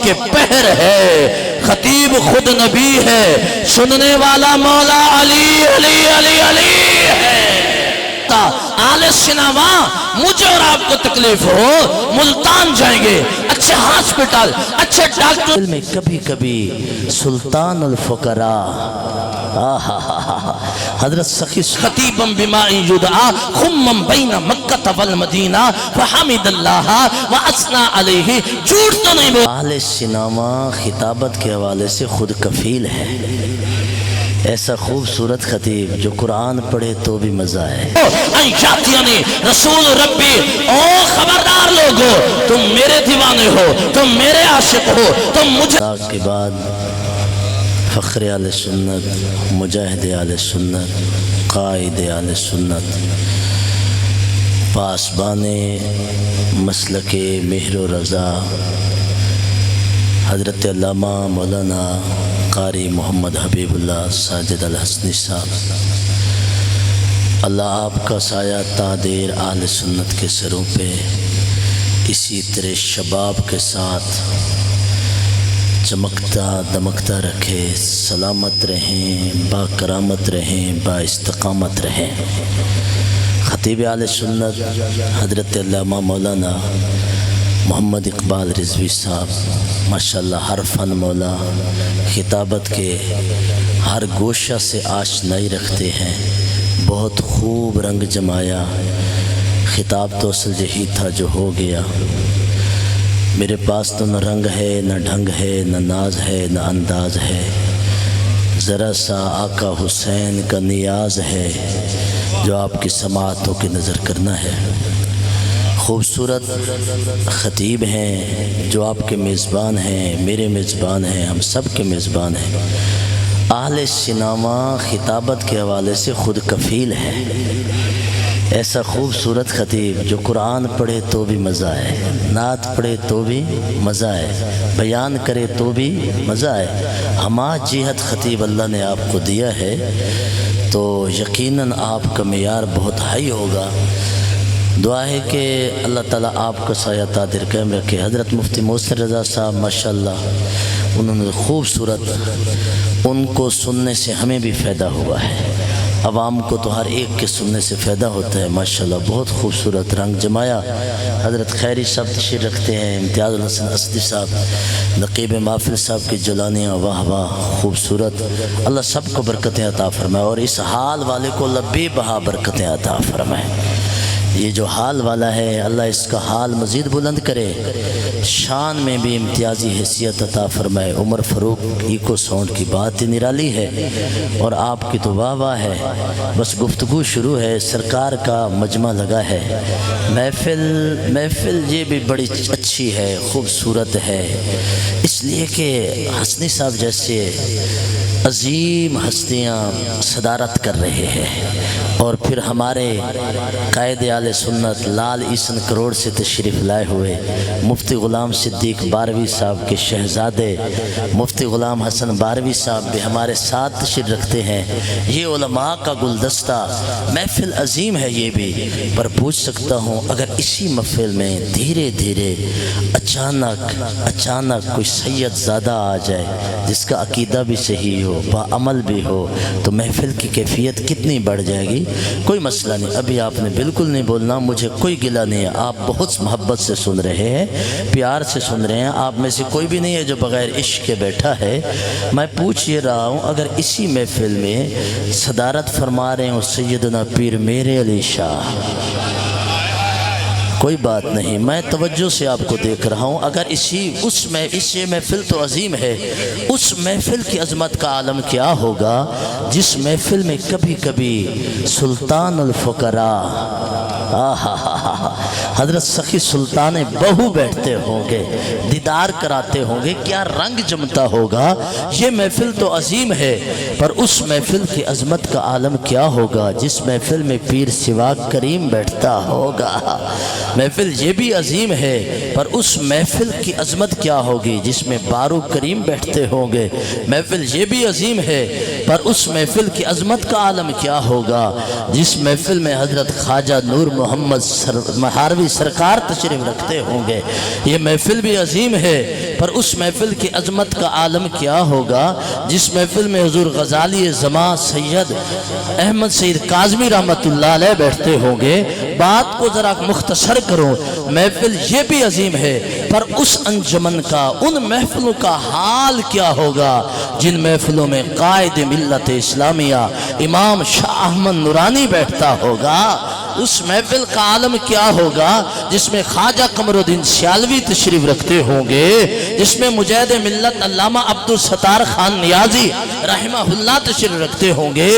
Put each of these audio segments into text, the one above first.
کے پہر ہے، خطیب خود نبی ہے، سننے والا مولا علی علی علی علی ہے۔ آل سناوا مجھے اور آپ کو تکلیف ہو، ملتان جائیں گے، اچھے ہاسپٹل، اچھے ڈاکٹر میں کبھی کبھی سلطان الفقراء حضرت سخی خطیبم بما یدعا خمم بین مکہ والمدینہ فحمد اللہ واسنا علیہ، جھوٹ تو نہیں بول۔ آل سناوا خطابت کے حوالے سے خود کفیل ہے، ایسا خوبصورت خطیب جو قرآن پڑھے تو بھی مزہ ہے۔ یعنی رسول ربی، او خبردار لوگو، تم میرے دیوانے ہو، تم میرے عاشق ہو، تم مجھے کے بعد فخر آل سنت، مجاہد آل سنت، قائد آل سنت، پاسبان مسلک مہر و رضا حضرت علامہ مولانا قاری محمد حبیب اللہ ساجد الحسنی صاحب، اللہ آپ کا سایہ تادیر آل سنت کے سروں پہ اسی طرح شباب کے ساتھ چمکتا دمکتا رکھے، سلامت رہیں، با کرامت رہیں، با استقامت رہیں۔ خطیب آل سنت حضرت علامہ مولانا محمد اقبال رضوی صاحب ماشاءاللہ ہر فن مولا خطابت کے ہر گوشہ سے آشنائی رکھتے ہیں، بہت خوب رنگ جمایا۔ خطاب تو اصل یہی تھا جو ہو گیا، میرے پاس تو نہ رنگ ہے، نہ ڈھنگ ہے، نہ ناز ہے، نہ انداز ہے، ذرا سا آقا حسین کا نیاز ہے جو آپ کی سماعتوں کی نظر کرنا ہے۔ خوبصورت خطیب ہیں جو آپ کے میزبان ہیں، میرے میزبان ہیں، ہم سب کے میزبان ہیں۔ اہل سناوا خطابت کے حوالے سے خود کفیل ہے، ایسا خوبصورت خطیب جو قرآن پڑھے تو بھی مزہ ہے، نعت پڑھے تو بھی مزہ ہے، بیان کرے تو بھی مزہ ہے۔ ہما جہت خطیب اللہ نے آپ کو دیا ہے تو یقیناً آپ کا معیار بہت ہائی ہوگا۔ دعا ہے کہ اللہ تعالیٰ آپ کا سایہ تادر قائم رکھے۔ حضرت مفتی محسن رضا صاحب ماشاءاللہ انہوں نے خوبصورت، ان کو سننے سے ہمیں بھی فائدہ ہوا ہے، عوام کو تو ہر ایک کے سننے سے فائدہ ہوتا ہے ماشاءاللہ، بہت خوبصورت رنگ جمایا۔ حضرت خیری صاحب تشریف رکھتے ہیں، امتیاز الحسن اسدی صاحب، نقیب محفل صاحب کی جولانیاں، واہ واہ خوبصورت، اللہ سب کو برکتیں عطا فرمائے اور اس حال والے کو اللہ بے بہا برکتیں عطا فرمائے۔ یہ جو حال والا ہے اللہ اس کا حال مزید بلند کرے، شان میں بھی امتیازی حیثیت عطا فرمائے۔ عمر فاروق ایکو ساؤنڈ کی بات ہی نرالی ہے اور آپ کی تو واہ واہ ہے، بس گفتگو شروع ہے، سرکار کا مجمع لگا ہے، محفل یہ بھی بڑی اچھی ہے، خوبصورت ہے، اس لیے کہ حسنی صاحب جیسے عظیم ہستیاں صدارت کر رہے ہیں اور پھر ہمارے قائد آل سنت لال عیسن کروڑ سے تشریف لائے ہوئے مفتی غلام صدیق باروی صاحب کے شہزادے مفتی غلام حسن باروی صاحب بھی ہمارے ساتھ تشریف رکھتے ہیں۔ یہ علماء کا گلدستہ، محفل عظیم ہے یہ بھی، پر پوچھ سکتا ہوں اگر اسی محفل میں دھیرے دھیرے اچانک کوئی سید زادہ آ جائے جس کا عقیدہ بھی صحیح ہو، با عمل بھی ہو، تو محفل کی کیفیت کتنی بڑھ جائے گی۔ کوئی مسئلہ نہیں، ابھی آپ نے بالکل نہیں بولنا، مجھے کوئی گلہ نہیں ہے، آپ بہت محبت سے سن رہے ہیں، پیار سے سن رہے ہیں، آپ میں سے کوئی بھی نہیں ہے جو بغیر عشق کے بیٹھا ہے۔ میں پوچھ یہ رہا ہوں اگر اسی محفل میں صدارت فرما رہے ہوں سیدنا پیر میرے علی شاہ، کوئی بات نہیں، میں توجہ سے آپ کو دیکھ رہا ہوں، اگر اس محفل تو عظیم ہے، اس محفل کی عظمت کا عالم کیا ہوگا جس محفل میں کبھی کبھی سلطان الفقراء حضرت سخی سلطان بہو بیٹھتے ہوں گے، دیدار کراتے ہوں گے، کیا رنگ جمتا ہوگا۔ یہ محفل تو عظیم ہے پر اس محفل کی عظمت کا عالم کیا ہوگا جس محفل میں پیر سوا کریم بیٹھتا ہوگا۔ محفل یہ بھی عظیم ہے پر اس محفل کی عظمت کیا ہوگی جس میں بارو کریم بیٹھتے ہوں گے۔ محفل یہ بھی عظیم ہے پر اس محفل کی عظمت کا عالم کیا ہوگا جس محفل میں حضرت خواجہ نور محمد مہاروی سرکار تشریف رکھتے ہوں گے۔ یہ محفل بھی عظیم ہے پر اس محفل کی عظمت کا عالم کیا ہوگا جس محفل میں حضور غزالی زمان سید احمد سید کاظمی رحمت اللہ علیہ بیٹھتے ہوں گے۔ بات کو ذرا مختصر کروں، محفل یہ بھی عظیم ہے، پر اس انجمن کا، ان محفلوں کا حال کیا ہوگا جن محفلوں میں قائد ملت اسلامیہ امام شاہ احمد نورانی بیٹھتا ہوگا۔ اس محفل کا عالم کیا ہوگا جس میں خواجہ قمر الدین سیالوی تشریف رکھتے ہوں گے، جس میں مجاہد ملت علامہ عبدالستار خان نیازی رحمہ اللہ تشریف رکھتے ہوں گے،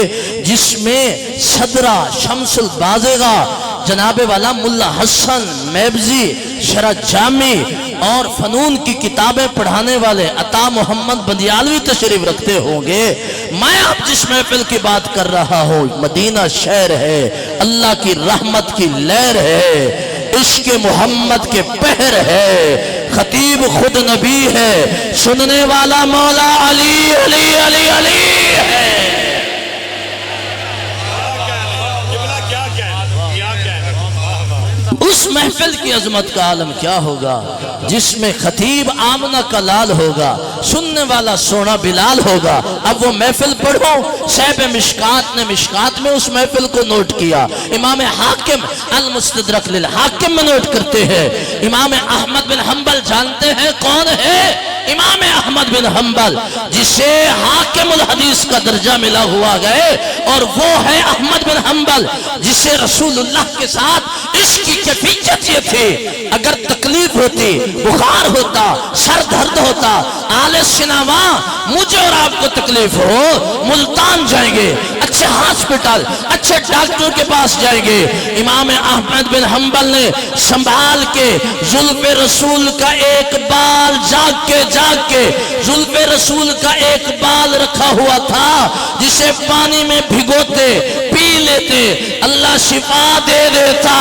جس میں صدرہ شمس البازغہ جناب والا ملا حسن میبزی شرح جامی اور فنون کی کتابیں پڑھانے والے عطا محمد بندیالوی تشریف رکھتے ہوں گے۔ میں اب جس محفل کی بات کر رہا ہوں مدینہ شہر ہے، اللہ کی رحمت کی لہر ہے، عشق محمد کے پہر ہے، خطیب خود نبی ہے، سننے والا مولا علی علی علی علی ہے۔ اس محفل کی عظمت کا عالم کیا ہوگا جس میں خطیب آمنہ کا لال ہوگا، سننے والا سونا بلال ہوگا۔ اب وہ محفل پڑھو، صاحب مشکات نے مشکات میں اس محفل کو نوٹ کیا، امام حاکم المستدرک للحاکم میں نوٹ کرتے ہیں۔ امام احمد بن حنبل جانتے ہیں کون ہے؟ امام احمد بن حنبل جسے حاکم الحدیث کا درجہ ملا ہوا گئے، اور وہ ہے احمد بن حنبل جسے رسول اللہ کے ساتھ اس کی کیفیت یہ تھی، اگر تکلیف ہوتی، بخار ہوتا، سر درد ہوتا، آل سناوا مجھے اور آپ کو تکلیف ہو، ملتان جائیں گے، اچھے ہاسپٹل، اچھے ڈاکٹر کے پاس جائیں گے۔ امام احمد بن حنبل نے سنبھال کے زلف رسول کا ایک بال جاگ کے زلف رسول کا ایک بال رکھا ہوا تھا، جسے پانی میں بھگوتے، پی لیتے، اللہ شفا دے دیتا۔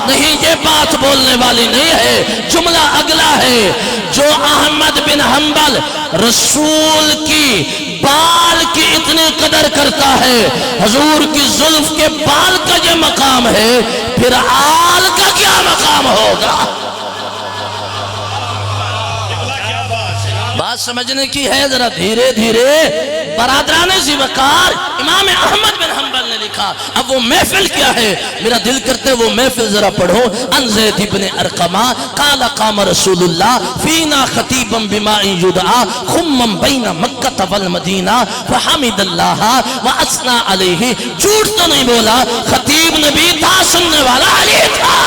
نہیں، یہ بات بولنے والی نہیں ہے، جملہ اگلا ہے۔ جو احمد بن حنبل رسول کی بال کی اتنی قدر کرتا ہے، حضور کی زلف کے بال کا یہ مقام ہے، پھر آل کا کیا مقام ہوگا؟ بات سمجھنے کی ہے، ذرا دھیرے دھیرے۔ برادران ذی وقار امام احمد بن حنبل نے لکھا۔ اب وہ محفل کیا ہے؟ میرا دل کرتے وہ محفل ذرا پڑھو۔ ان زید بن ارقمہ قال قام رسول اللہ فینا خطیبا بماء یدعا خمم بین مکہ والمدینہ فحمد اللہ واثنى علیہ۔ جھوٹ تو نہیں بولا، خطیب نبی تھا، سننے والا علی تھا،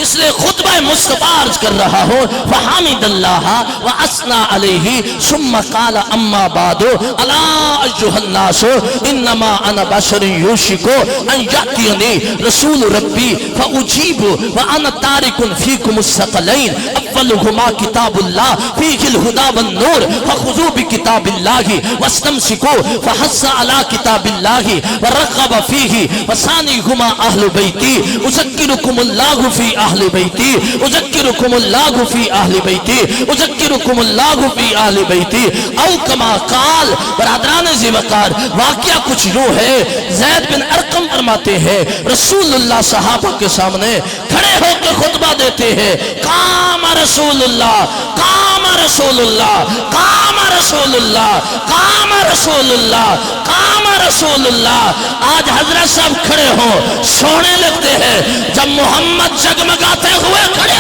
اس لئے خطبہ مصطفیٰ عرض کر رہا ہو۔ فحمد اللہ واثنى علیہ ثم قال اما بعد الا ایھا الناس انما انا بشر یوشک ان یاتینی رسول ربی فاجیب وانا تارک فیکم الثقلین اولهما کتاب اللہ فیہ الہدی والنور فخذوا بکتاب اللہ واستمسکوا فحث علی کتاب اللہ ورغب فیہ وثانیہما اہل بیتی اذکرکم اللہ فی اہل بیتی اذکرکم اللہ فی اہل بیتی اذکرکم اللہ فی اہل بیتی او کما قال۔ برادران ذی وقار واقعہ کچھ یوں ہے، زید بن ارقم فرماتے ہیں رسول اللہ صحابہ کے سامنے کھڑے ہو کے خطبہ دیتے ہیں، قام رسول اللہ، قام رسول اللہ، قام رسول اللہ، قام رسول اللہ، قام رسول اللہ۔ آج حضرت صاحب کھڑے ہوں، سونے لگتے ہیں، جب محمد جگمگاتے ہوئے کھڑے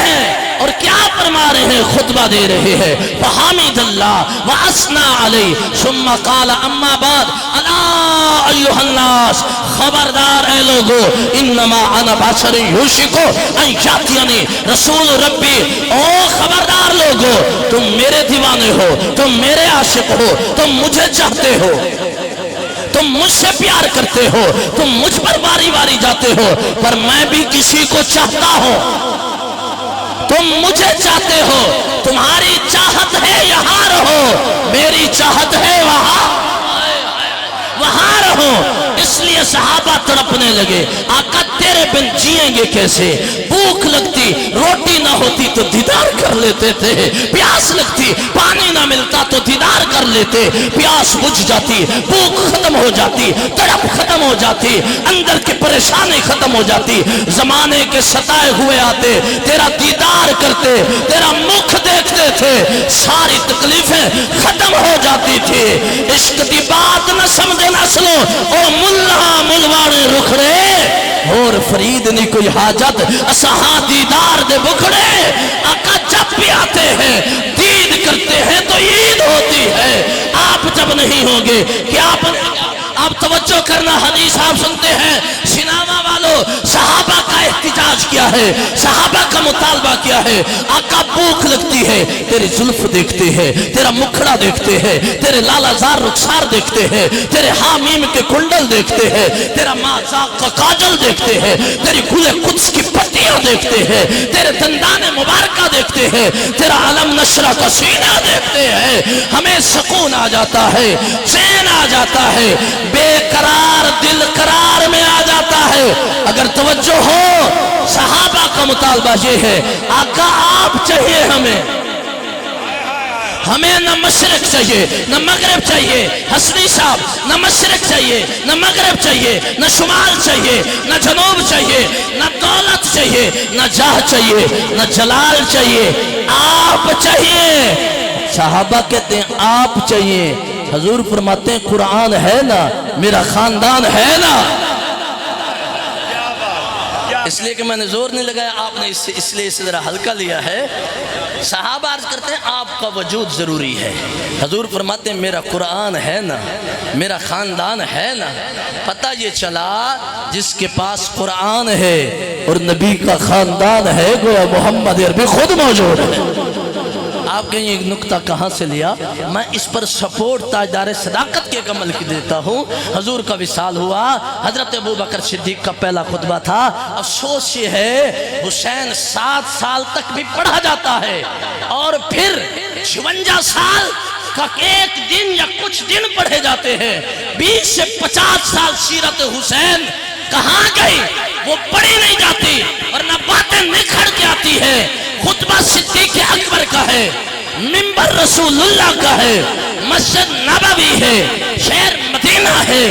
ہیں اور کیا فرما رہے ہیں؟ خطبہ دے رہے ہیں۔ فحمد اللہ واثنى علیہ ثم قال اما بعد الا ایھا الناس، خبردار اے لوگو، انما انا بشر یوشک ان یاتینی رسول ربی۔ او خبردار لوگو، تم میرے دیوانے ہو، تم میرے عاشق ہو، تم مجھے چاہتے ہو، تم مجھ سے پیار کرتے ہو، تم مجھ پر باری باری جاتے ہو، پر میں بھی کسی کو چاہتا ہوں۔ تم مجھے چاہتے ہو، تمہاری چاہت ہے یہاں رہو، میری چاہت ہے وہاں رہو۔ اس لیے صحابہ تڑپنے لگے، آقا تیرے تیرے بن جئیں گے کیسے، بھوک لگتی روٹی نہ ہوتی تو دیدار کر لیتے تھے، پیاس لگتی پانی نہ ملتا تو دیدار کر لیتے، پیاس بجھ جاتی، بھوک ختم ہو جاتی، تڑپ ختم ہو جاتی، اندر کی پریشانی ختم ہو جاتی، زمانے کے ستائے ہوئے آتے، تیرا دیدار کرتے، تیرا مکھ دیکھتے تھے، ساری تکلیفیں ختم ہو جاتی تھی۔ عشق دی بات نہ سمجھے نسلوں، او ملہ ملوانے رکھڑے، اور فرید نہیں کوئی حاجت اسہاں دیدار دے بکھڑے۔ آقا جب بھی آتے ہیں دید کرتے ہیں تو عید ہوتی ہے، آپ جب نہیں ہوں گے کیا آپ توجہ کرنا، حدیث آپ سنتے ہیں، سینما والوں صحابہ کا احتجاج کیا ہے، صحابہ کا مطالبہ کیا ہے، آقا بھوک لگتی ہے تیری زلف دیکھتے ہیں، تیرا مکھڑا دیکھتے ہیں، تیرے لالا زار رخسار دیکھتے ہیں، تیرے حامیم کے کنڈل دیکھتے ہیں، تیرا مازاق کا کاجل دیکھتے ہیں، تیری گلے قدس کی پتیاں دیکھتے ہیں، تیرے دندان مبارکہ دیکھتے ہیں، تیرا علم نشرہ کا سینہ دیکھتے ہیں، ہمیں سکون آ جاتا ہے، چین آ جاتا ہے، بے قرار دل قرار میں آ جاتا ہے۔ اگر توجہ ہو، صحابہ کا مطالبہ یہ ہے، آقا آپ چاہیے ہمیں نہ مشرق چاہیے نہ مغرب چاہیے، حسنی صاحب نہ مشرق چاہیے نہ مغرب چاہیے، نہ شمال چاہیے نہ جنوب چاہیے، نہ دولت چاہیے نہ جاہ چاہیے نہ جلال چاہیے، آپ چاہیے۔ صحابہ کہتے ہیں آپ چاہیے، حضور فرماتے ہیں قرآن ہے نا، میرا خاندان ہے نا۔ اس لیے کہ میں نے زور نہیں لگایا، آپ نے اس لیے اسے ذرا ہلکا لیا ہے۔ صحابہ عرض کرتے ہیں آپ کا وجود ضروری ہے، حضور فرماتے ہیں میرا قرآن ہے نا، میرا خاندان ہے نا۔ پتہ یہ چلا جس کے پاس قرآن ہے اور نبی کا خاندان ہے، گویا محمد عربی خود موجود ہے۔ آپ کہیں ایک نکتہ کہاں سے لیا؟ میں اس پر سپورٹ تاجدار صداقت کے عمل کی دیتا ہوں۔ حضور کا وصال ہوا، حضرت ابوبکر صدیق کا پہلا خطبہ تھا، افسوس یہ ہے حسین 7 سال تک بھی پڑھا جاتا ہے، اور پھر 56 سال کا ایک دن یا کچھ دن پڑھے جاتے ہیں۔ 20 سے 50 سال سیرت حسین کہاں گئی؟ وہ پڑھی نہیں جاتی، اور نہ باتیں نکھڑ کے آتی ہے۔ خطبہ صدیق اکبر کا ہے، منبر رسول اللہ کا ہے، مسجد نبوی ہے، شہر مدینہ ہے،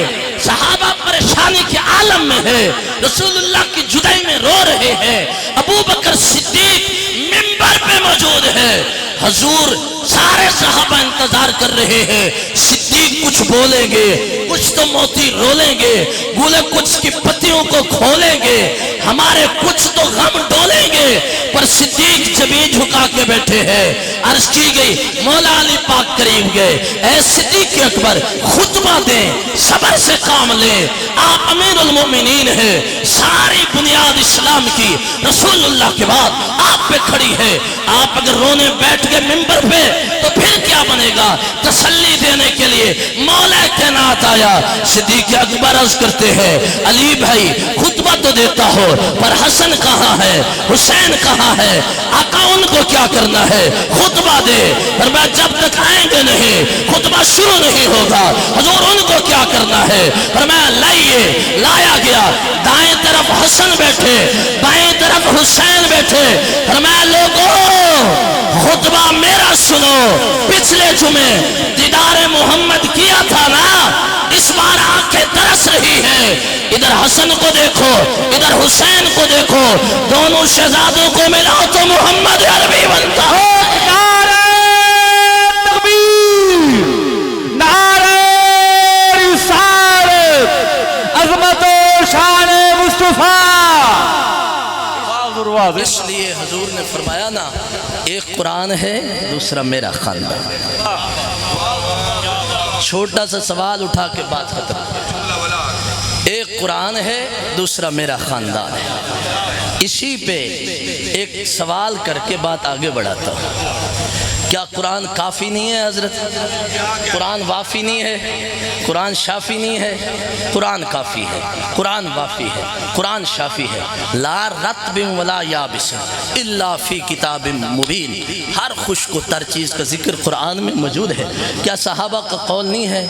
صحابہ پریشانی کے عالم میں ہے، رسول اللہ کی جدائی میں رو رہے ہیں، ابو بکر صدیق منبر پہ موجود ہے، حضور سارے صحابہ انتظار کر رہے ہیں، صدیق کچھ بولیں گے، کچھ تو موتی رولیں گے، گلے کچھ کی پتیوں کو کھولیں گے، ہمارے کچھ تو غم ڈولیں گے، پر صدیق جبین جھکا کے بیٹھے ہیں۔ عرض کی گئی مولا علی پاک قریب گئے، اے صدیق اکبر خطبہ دیں، صبر سے کام لیں، آپ امیر المومنین ہیں، ساری بنیاد اسلام کی رسول اللہ کے بعد آپ پہ کھڑی ہے، آپ اگر رونے بیٹھ گئے منبر پہ تو پھر کیا بنے گا؟ تسلی دینے کے لیے مولا کائنات آیا۔ صدیق اکبر عرض کرتے ہیں علی بھائی خطبہ تو دیتا ہو، پر حسن کہاں ہے، حسین کہاں ہے، آقا ان کو کیا کرنا ہے، خطبہ دے۔ پر میں جب تک آئیں گے نہیں خطبہ شروع نہیں ہوگا، حضور ان کو کیا کرنا ہے۔ پر میں لایا گیا، دائیں طرف حسن بیٹھے، بائیں طرف حسین بیٹھے، پر میں لوگوں خطبہ میرا سنو، پچھلے جمعے دیدار محمد کیا تھا نا، اس بار آنکھیں ترس رہی ہیں، ادھر حسن کو دیکھو ادھر حسین کو دیکھو، دونوں شہزادوں کو ملا تو محمد عربی بنتا ہے۔ نعرہ تکبیر، نعرہ رسالت، عظمت و شان مصطفیٰ۔ اس لیے حضور نے فرمایا نا، ایک قرآن ہے دوسرا میرا خاندان۔ چھوٹا سا سوال اٹھا کے بات ختم، ایک قرآن ہے دوسرا میرا خاندان ہے۔ اسی پہ ایک سوال کر کے بات آگے بڑھاتا ہوں۔ کیا قرآن کافی نہیں ہے حضرت؟ قرآن وافی نہیں ہے؟ قرآن شافی نہیں ہے؟ قرآن کافی ہے، قرآن وافی ہے، قرآن شافی ہے۔ لا رطب ولا یابس الا فی کتاب مبین، ہر خشک و تر چیز کا ذکر قرآن میں موجود ہے۔ کیا صحابہ کا قول نہیں ہے،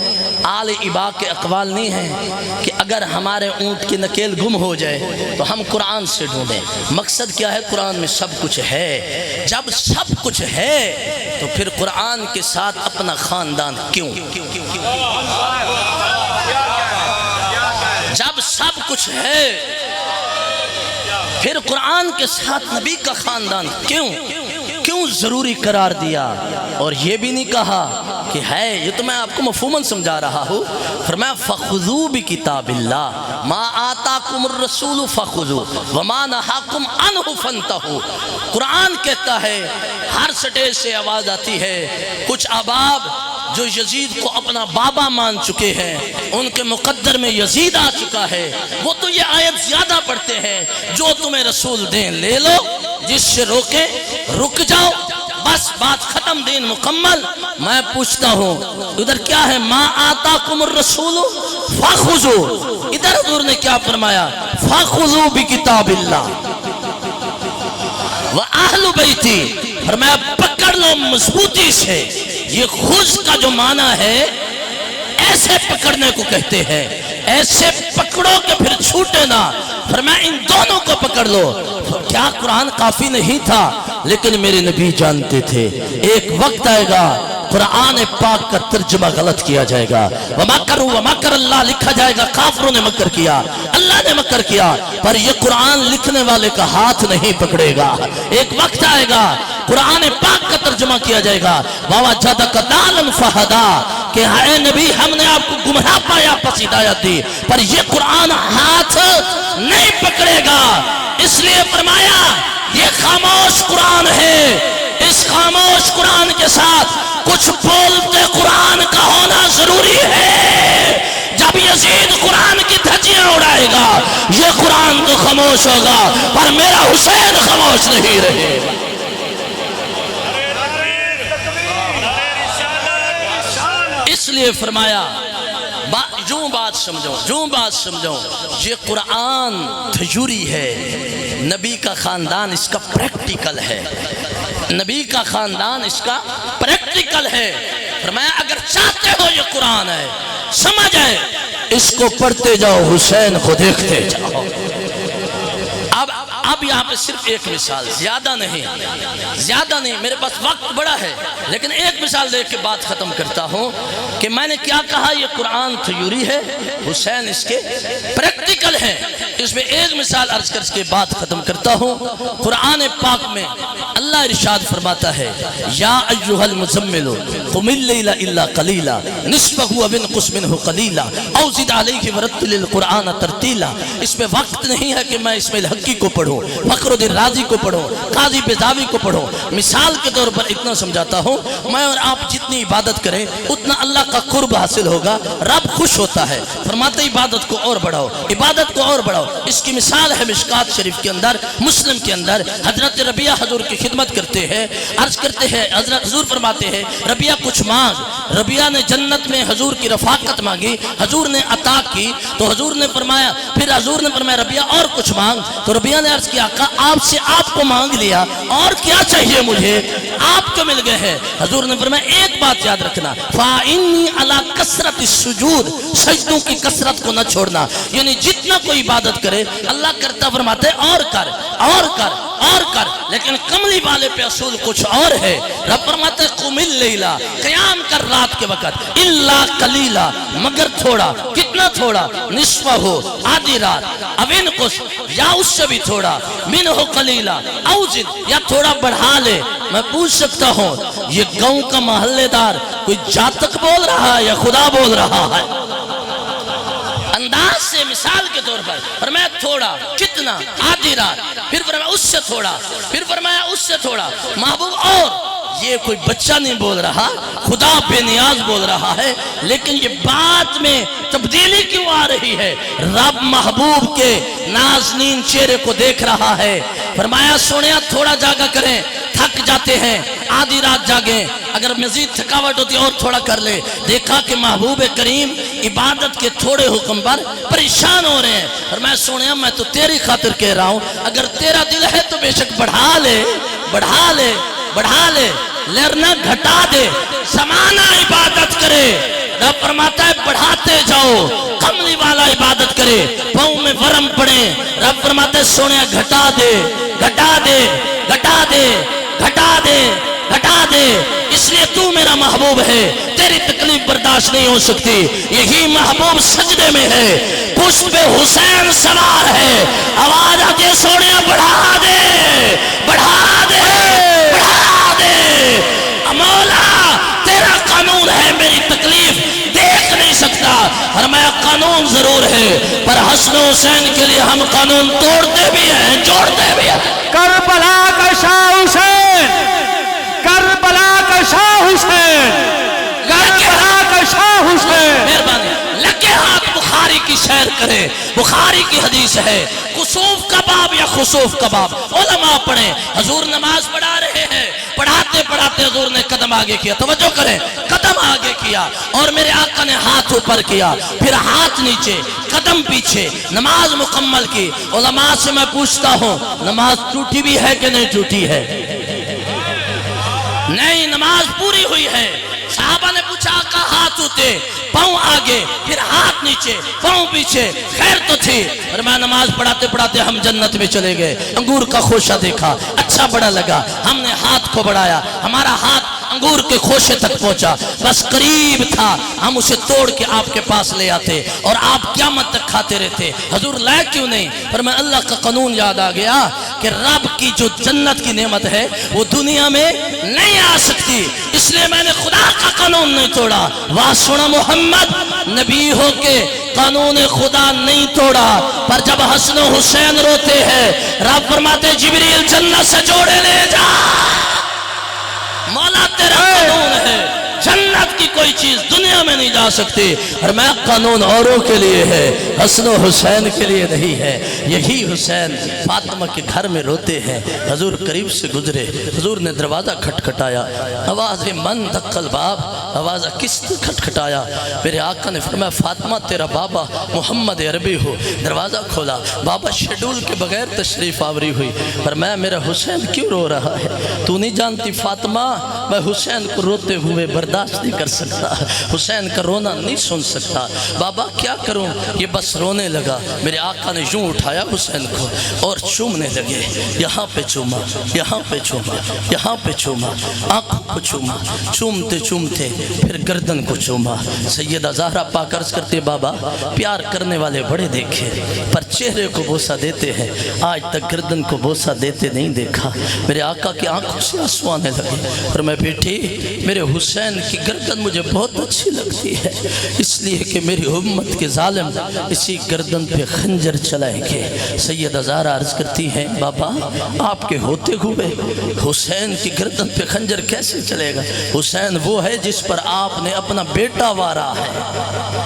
آل ابا کے اقوال نہیں ہے کہ اگر ہمارے اونٹ کی نکیل گم ہو جائے تو ہم قرآن سے ڈھونڈیں؟ مقصد کیا ہے؟ قرآن میں سب کچھ ہے۔ جب سب کچھ ہے تو پھر قرآن کے ساتھ اپنا خاندان کیوں؟ جب سب کچھ ہے پھر قرآن کے ساتھ نبی کا خاندان کیوں ضروری قرار دیا؟ اور یہ بھی نہیں کہا کہ ہے، یہ تو میں آپ کو مفہوماً سمجھا رہا ہوں۔ فرمایا فَخُذُوا بِكِتَابِ اللَّهِ مَا آتَاكُمُ الرَّسُولُ فَخُذُوا وَمَا نَهَاكُمْ عَنْهُ فَانْتَهُوا۔ قرآن کہتا ہے، ہر سٹیج سے آواز آتی ہے، کچھ احباب جو یزید کو اپنا بابا مان چکے ہیں، ان کے مقدر میں یزید آ چکا ہے، وہ تو یہ آیت زیادہ پڑھتے ہیں، جو تمہیں رسول دیں لے لو، جس سے روکے رک جاؤ، بس بات ختم، دین مکمل۔ میں پوچھتا ہوں ادھر کیا ہے؟ ما آتاکم الرسول فخذوا، ادھر حضور نے کیا فرمایا؟ فخذوا بکتاب اللہ وَأَهْلُ بَيْتِ، فرمایا پکڑ لو مضبوطی سے۔ یہ خُذ کا جو معنی ہے ایسے پکڑنے کو کہتے ہیں، ایسے پکڑو کہ پھر چھوٹے نہ۔ فرمایا ان دونوں کو پکڑ لو۔ کیا قرآن کافی نہیں تھا؟ لیکن میرے نبی جانتے تھے ایک وقت آئے گا قرآن پاک کا ترجمہ غلط کیا جائے گا، وَمَكَرُوا وَمَكَرَ اللَّهُ لکھا جائے گا، کافروں نے مکر کیا، اللہ نے مکر کیا، پر یہ قرآن لکھنے والے کا ہاتھ نہیں پکڑے گا۔ ایک وقت آئے گا قرآن پاک کا ترجمہ کیا جائے گا، وَوَجَدَكَ ضَالًّا فَهَدَىٰ، کہ اے نبی ہم نے آپ کو گمراہ پایا پس ہدایت دی، پر یہ قرآن ہاتھ نہیں پکڑے گا۔ اس لیے فرمایا یہ خاموش قرآن ہے، اس خاموش قرآن کے ساتھ کچھ بولتے قرآن کا ہونا ضروری ہے۔ جب یزید قرآن کی دھجیاں اڑائے گا یہ قرآن تو خاموش ہوگا، پر میرا حسین خاموش نہیں رہے گا۔ اس لیے فرمایا جو بات سمجھو، یہ قرآن تھجوری ہے، نبی کا خاندان اس کا پریکٹیکل ہے، نبی کا خاندان اس کا پریکٹیکل ہے۔ فرمایا اگر چاہتے ہو یہ قرآن ہے، سمجھ آئے، اس کو پڑھتے جاؤ، حسین کو دیکھتے جاؤ۔ اب یہاں پہ صرف ایک مثال، زیادہ نہیں، میرے پاس وقت بڑا ہے، لیکن ایک مثال دے کے بات ختم کرتا ہوں کہ میں نے کیا کہا، یہ قرآن تھیوری ہے، حسین اس کے پریکٹیکل ہے۔ اس میں ایک مثال عرض کر کے بات ختم کرتا ہوں۔ قرآن پاک میں اللہ ارشاد فرماتا ہے، یا ایھا المزمل قم اللیل الا قلیلا نصفہ او انقص منہ قلیلا او زد علیہ ورتل القرآن ترتیلا۔ اس میں وقت نہیں ہے کہ میں اسماعیل حقی کو پڑھوں، فخر الدین رازی کو پڑھو، قاضی بیضاوی کو پڑھو۔ مثال کے طور پر اتنا سمجھاتا ہوں، میں اور آپ جتنی عبادت کریں اتنا اللہ کا قرب حاصل ہوگا، رب خوش ہوتا ہے، فرماتے عبادت کو اور بڑھاؤ، عبادت کو اور بڑھاؤ۔ اس کی مثال ہے مشکات شریف کے اندر، مسلم کے اندر، حضرت ربیہ حضور کی خدمت کرتے ہیں، عرض کرتے ہیں، حضرت حضور فرماتے ہیں ربیہ کچھ مانگ۔ ربیہ نے جنت میں حضور کی رفاقت مانگی، حضور نے عطا کی، تو حضور نے فرمایا، پھر حضور نے فرمایا ربیہ اور کچھ مانگ، تو ربیہ نے عرض کیا آقا آپ سے آپ کو مانگ لیا، اور کیا چاہیے مجھے، آپ کو مل گئے ہیں۔ حضور نے فرمایا ایک بات یاد رکھنا، فَإِنِّي عَلَىٰ كَثْرَةِ السُّجُودِ، سجدوں کی کثرت کو نہ چھوڑنا، یعنی جتنا کوئی عبادت کرے اللہ کرتا فرماتا ہے اور کر اور کر اور کر، لیکن کملی والے پہ اصول کچھ اور ہے۔ رب فرماتا ہے قم اللیل، قیام کر رات کے وقت، الا قلیلا، مگر تھوڑا، کتنا تھوڑا، نصفہ ہو، آدھی رات، او انقص، یا اس سے بھی تھوڑا، منہ قلیلا او زد، یا تھوڑا بڑھا لے۔ میں پوچھ سکتا ہوں یہ گاؤں کا محلے دار کوئی جاتک بول رہا ہے یا خدا بول رہا ہے؟ انداز سے مثال کے طور پر فرمایا تھوڑا، کتنا، آدھی رات، پھر فرمایا اس سے تھوڑا، پھر فرمایا اس سے تھوڑا، محبوب اور۔ یہ کوئی بچہ نہیں بول رہا، خدا بے نیاز بول رہا ہے، لیکن یہ بات میں تبدیلی کیوں آ رہی ہے؟ رب محبوب کے نازنین چہرے کو دیکھ رہا ہے، فرمایا سونیا تھوڑا جاگا کریں، تھک جاتے ہیں آدھی رات جاگیں, اگر مزید تھکاوٹ ہوتی ہے اور تھوڑا کر لے. دیکھا کہ محبوب کریم عبادت کے تھوڑے حکم پر پریشان ہو رہے ہیں, اور میں سونے میں تو تیری خاطر کہہ رہا ہوں, اگر تیرا دل ہے تو بے شک بڑھا لے بڑھا لے بڑھا لے, لرنا گھٹا دے, زمانہ عبادت کرے. رب فرماتا ہے بڑھاتے جاؤ, کملی والا عبادت کرے, پاؤں میں ورم پڑے. رب فرماتا ہے سونے گھٹا دے گھٹا دے گھٹا دے گھٹا دے گھٹا دے, اس لیے تو میرا محبوب ہے, تیری تکلیف برداشت نہیں ہو سکتی. یہی محبوب سجدے میں ہے, پشت پہ حسین سوار ہے. آواز آتی ہے سونے بڑھا دے بڑھا دے بڑھا دے. مولا تیرا قانون ہے, میری تکلیف دیکھ نہیں سکتا. فرمایا قانون ضرور ہے, پر حسن و حسین کے لیے ہم قانون توڑتے بھی ہیں جوڑتے بھی ہیں. کربلا کا شاہ حسین, کربلا کا شاہ حسین, کربلا کا شاہ حسین. مہربانی لگے ہاتھ بخاری کی سیر کرے, بخاری کی حدیث ہے, کسوف کا باب یا خسوف کا باب. علماء پڑھیں, حضور نماز پڑھا رہے ہیں, پڑھاتے پڑھاتے حضور نے قدم آگے کیا, توجہ کریں, قدم آگے کیا اور میرے آقا نے ہاتھ اوپر کیا, پھر ہاتھ نیچے, قدم پیچھے, نماز مکمل کی. علماء سے میں پوچھتا ہوں نماز ٹوٹی بھی ہے کہ نہیں ٹوٹی ہے؟ نہیں, نماز پوری ہوئی ہے. صحابہ نے پوچھا آقا ہاتھ ہوتے, پاؤں آگے, پھر ہاتھ نیچے, پاؤں پیچھے, خیر تو تھی. اور میں نماز پڑھاتے پڑھاتے ہم جنت میں چلے گئے, انگور کا خوشہ دیکھا, اچھا بڑا لگا, ہم نے ہاتھ کو بڑھایا, ہمارا ہاتھ انگور کے خوشے تک پہنچا, بس قریب تھا, ہم اسے توڑ کے آپ کے پاس لے آتے اور آپ قیامت تک کھاتے رہتے. حضور لائے کیوں نہیں؟ پر میں اللہ کا قانون یاد آ گیا کہ رب کی جو جنت کی نعمت ہے وہ دنیا میں نہیں آ سکتی, اس لیے میں نے خدا کا قانون نہیں توڑا. واسونا محمد نبی ہو کے قانون خدا نہیں توڑا, پر جب حسن و حسین روتے ہیں رب فرماتے جبریل جنت سے جوڑے لے جا. مولا تیرا قانون ہے, جنت کی کوئی چیز دنیا میں نہیں جا سکتی, اور میں قانون اوروں کے لیے ہے, حسن و حسین کے لیے نہیں ہے. یہی حسین فاطمہ کے گھر میں روتے ہیں, حضور قریب سے گزرے, حضور نے دروازہ کھٹکھٹایا, آواز من دقل باب, آواز کس نے کھٹکھٹایا؟ میرے آقا نے فرمایا فاطمہ تیرا بابا محمد عربی ہو. دروازہ کھولا, بابا شیڈول کے بغیر تشریف آوری ہوئی. فرمایا میرا حسین کیوں رو رہا ہے؟ تو نہیں جانتی فاطمہ میں حسین کو روتے ہوئے برداشت نہیں کر سکتا, حسین کا رونا نہیں سن سکتا. بابا کیا کروں؟ یہ بس رونے لگا. میرے آقا نے یوں اٹھایا حسین کو اور چومنے لگے, یہاں پہ چوما, یہاں پہ چوما, یہاں پہ چوما, آنکھوں کو چوما, چومتے چومتے پھر گردن کو چوما. سیدہ زہرا پاک عرض کرتے بابا پیار کرنے والے بڑے دیکھے, پر چہرے کو بوسہ دیتے ہیں, آج تک گردن کو بوسہ دیتے نہیں دیکھا. میرے آقا کی آنکھوں سے آنسو آنے لگے, اور میں بیٹی میرے حسین کی گردن مجھے بہت اچھی لگتی ہے, اس لیے کہ میری امت کے ظالم اسی گردن پہ خنجر چلائیں گے. سیدہ زہرا عرض کرتی ہیں بابا آپ کے ہوتے ہوئے حسین کی گردن پہ خنجر کیسے چلے گا؟ حسین وہ ہے جس پر آپ نے اپنا بیٹا وارا ہے.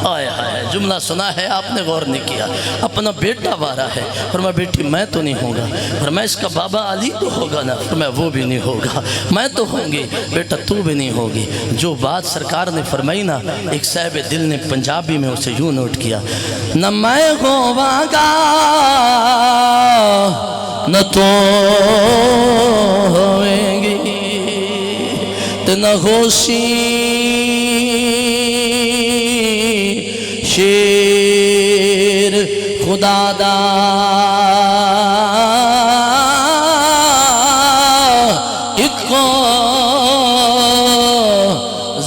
آئے آئے, جملہ سنا ہے آپ نے, غور نہیں کیا, اپنا بیٹا وارا ہے. اور میں بیٹی میں تو نہیں ہوگا, اور میں اس کا بابا علی تو ہوگا نا, اور میں وہ بھی نہیں ہوگا, میں تو ہوں گی, بیٹا تو بھی نہیں ہوگی. جو بات سرکار نے فرمائی نا, ایک صاحب دل نے پنجابی میں اسے یوں نوٹ کیا, نہ میں ہوواں گا نہ تو ہوئیں گی, تے نہ ہوشی شیر خدا دا اکو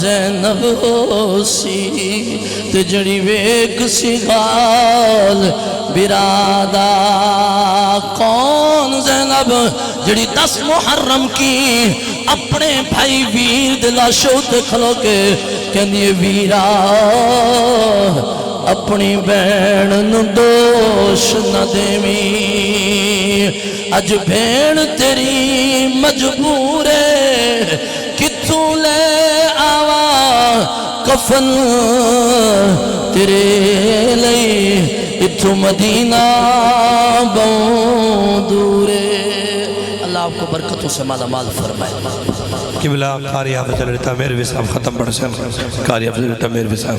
زینب ہوسی, تے جڑی ویک سی غال برادا. کون زینب جڑی 10 محرم کی اپنے بھائی ویر دلا شوت کھلو کے کہنی ویرا اپنی بین نو دوش نہ دیویں, اج بین تیری مجبور ہے, کتوں لے آوا کفن تیرے لئی, اتھو مدینہ بہت دورے. اللہ آپ کو برکتوں سے مالا مال فرمائے. قبلہ قاری حافظ علی طاہر میروی صاحب ختم پڑھ سے قاری حافظ علی طاہر میروی صاحب